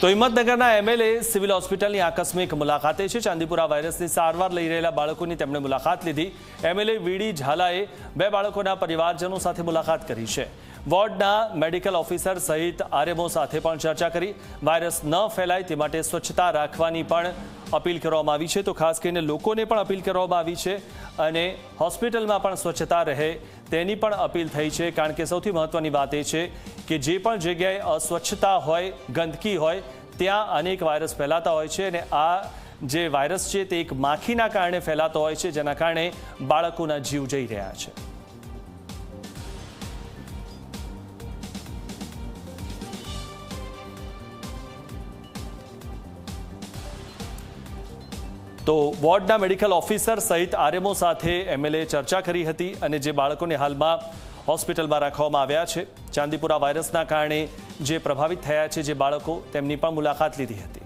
તો હિંમતનગરના MLA civil હોસ્પિટલની આકસ્મિક મુલાકાતે છે। ચાંદીપુરા વાયરસની સારવાર લઈ રહેલા બાળકોની તેમણે મુલાકાત લીધી। એમએલએ વીડી ઝાલાએ બે બાળકોના પરિવારજનો સાથે મુલાકાત કરી છે। વોર્ડના મેડિકલ ઓફિસર સહિત આરએમઓ સાથે પણ ચર્ચા કરી। વાયરસ ન ફેલાય તે માટે સ્વચ્છતા રાખવાની પણ અપીલ કરવામાં આવી છે। તો ખાસ કરીને લોકોને પણ અપીલ કરવામાં આવી છે અને હોસ્પિટલમાં પણ સ્વચ્છતા રહે તેની પણ અપીલ થઈ છે। કારણ કે સૌથી મહત્વની વાત એ છે કે જે પણ જગ્યાએ અસ્વચ્છતા હોય, ગંદકી હોય, ત્યાં અનેક વાયરસ ફેલાતા હોય છે અને આ જે વાયરસ છે તે એક માખીના કારણે ફેલાતો હોય છે, જેના કારણે બાળકોના જીવ જઈ રહ્યા છે। તો વોર્ડના મેડિકલ ઓફિસર સહિત આરએમઓ સાથે એમએલએ ચર્ચા કરી હતી અને જે બાળકોને હાલમાં હોસ્પિટલમાં રાખવામાં આવ્યા છે, ચાંદીપુરા વાયરસના કારણે જે પ્રભાવિત થયા છે જે બાળકો, તેમની પણ મુલાકાત લીધી હતી।